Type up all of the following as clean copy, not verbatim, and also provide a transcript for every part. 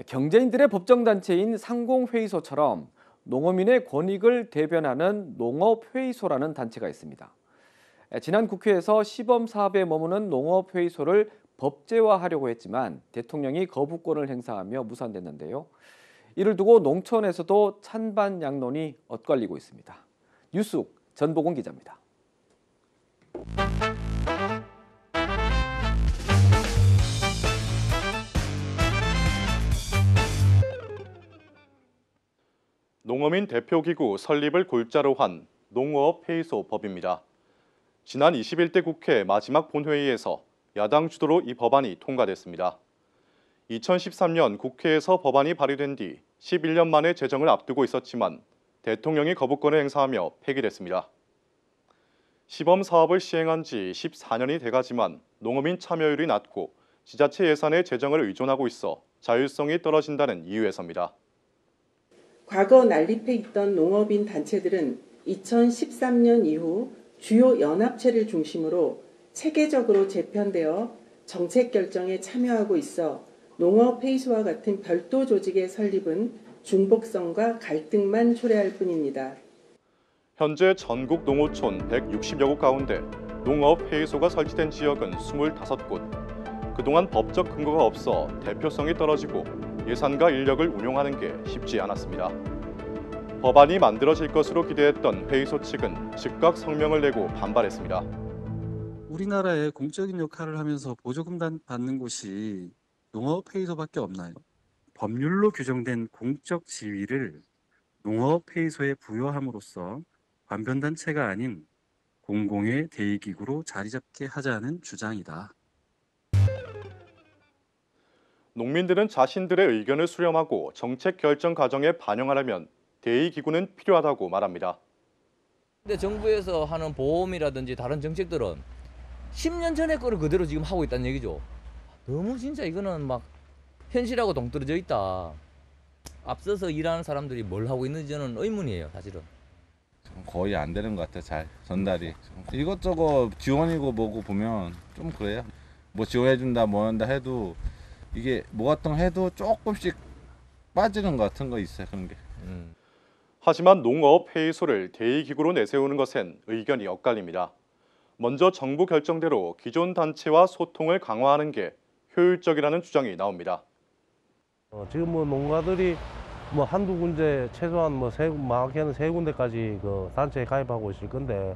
경제인들의 법정단체인 상공회의소처럼 농어민의 권익을 대변하는 농업회의소라는 단체가 있습니다. 지난 국회에서 시범 사업에 머무는 농업회의소를 법제화하려고 했지만 대통령이 거부권을 행사하며 무산됐는데요. 이를 두고 농촌에서도 찬반 양론이 엇갈리고 있습니다. 뉴스uk 전보곤 기자입니다. 농어민 대표기구 설립을 골자로 한 농어업회의소 법입니다. 지난 21대 국회 마지막 본회의에서 야당 주도로 이 법안이 통과됐습니다. 2013년 국회에서 법안이 발의된 뒤 11년 만에 제정을 앞두고 있었지만 대통령이 거부권을 행사하며 폐기됐습니다. 시범 사업을 시행한 지 14년이 돼가지만 농어민 참여율이 낮고 지자체 예산의 재정을 의존하고 있어 자율성이 떨어진다는 이유에서입니다. 과거 난립해 있던 농업인 단체들은 2013년 이후 주요 연합체를 중심으로 체계적으로 재편되어 정책 결정에 참여하고 있어 농업회의소와 같은 별도 조직의 설립은 중복성과 갈등만 초래할 뿐입니다. 현재 전국 농어촌 160여 곳 가운데 농업회의소가 설치된 지역은 25곳. 그동안 법적 근거가 없어 대표성이 떨어지고 예산과 인력을 운용하는 게 쉽지 않았습니다. 법안이 만들어질 것으로 기대했던 회의소 측은 즉각 성명을 내고 반발했습니다. 우리나라에 공적인 역할을 하면서 보조금 받는 곳이 농업회의소밖에 없나요? 법률로 규정된 공적 지위를 농업회의소에 부여함으로써 관변단체가 아닌 공공의 대의기구로 자리잡게 하자는 주장이다. 농민들은 자신들의 의견을 수렴하고 정책 결정 과정에 반영하려면 대의기구는 필요하다고 말합니다. 근데 정부에서 하는 보험이라든지 다른 정책들은 10년 전에 거를 그대로 지금 하고 있다는 얘기죠. 너무 진짜 이거는 막 현실하고 동떨어져 있다. 앞서서 일하는 사람들이 뭘 하고 있는지는 의문이에요, 사실은. 거의 안 되는 것 같아요, 잘 전달이. 이것저것 지원이고 뭐고 보면 좀 그래요. 뭐 지원해준다 뭐 한다 해도 이게 뭐 같은 거 해도 조금씩 빠지는 것 같은 거 있어요, 그런 게. 하지만 농업회의소를 대의기구로 내세우는 것엔 의견이 엇갈립니다. 먼저 정부 결정대로 기존 단체와 소통을 강화하는 게 효율적이라는 주장이 나옵니다. 지금 뭐 농가들이 뭐 한두 군데 최소한 뭐 많게는 세 군데까지 그 단체에 가입하고 있을 건데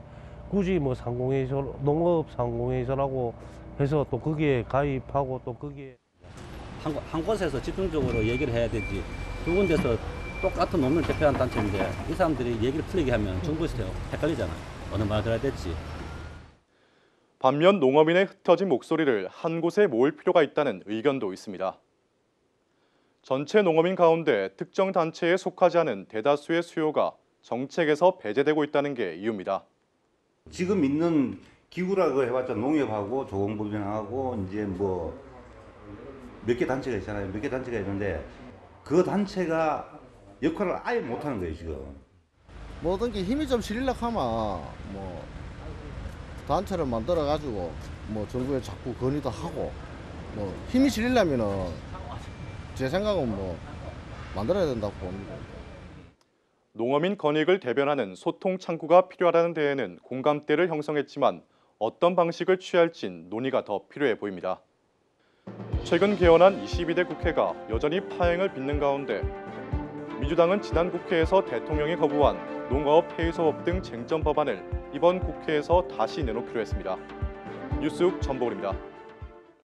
굳이 뭐 상공회의소 농업 상공회의소라고 해서 또 거기에 가입하고 또 거기에 한 곳에서 집중적으로 얘기를 해야 되지 두 군데서 똑같은 농민을 대표하는 단체인데 이 사람들이 얘기를 풀리게 하면 정부에서 헷갈리잖아. 어느 말 들어야 될지. 반면 농어민의 흩어진 목소리를 한 곳에 모을 필요가 있다는 의견도 있습니다. 전체 농어민 가운데 특정 단체에 속하지 않은 대다수의 수요가 정책에서 배제되고 있다는 게 이유입니다. 지금 있는 기구라고 해봤자 농협하고 조공법인하고 이제 뭐 몇 개 단체가 있잖아요. 몇 개 단체가 있는데 그 단체가 역할을 아예 못하는 거예요 지금. 모든 게 힘이 좀 실리려고 하면 뭐 단체를 만들어 가지고 뭐 정부에 자꾸 건의도 하고 뭐 힘이 실리려면은 제 생각은 뭐 만들어야 된다고 봅니다. 농어민 권익을 대변하는 소통 창구가 필요하다는 데에는 공감대를 형성했지만 어떤 방식을 취할진 논의가 더 필요해 보입니다. 최근 개원한 22대 국회가 여전히 파행을 빚는 가운데 민주당은 지난 국회에서 대통령이 거부한 농어업회의소법 등 쟁점 법안을 이번 국회에서 다시 내놓기로 했습니다. 뉴스uk 전보근입니다.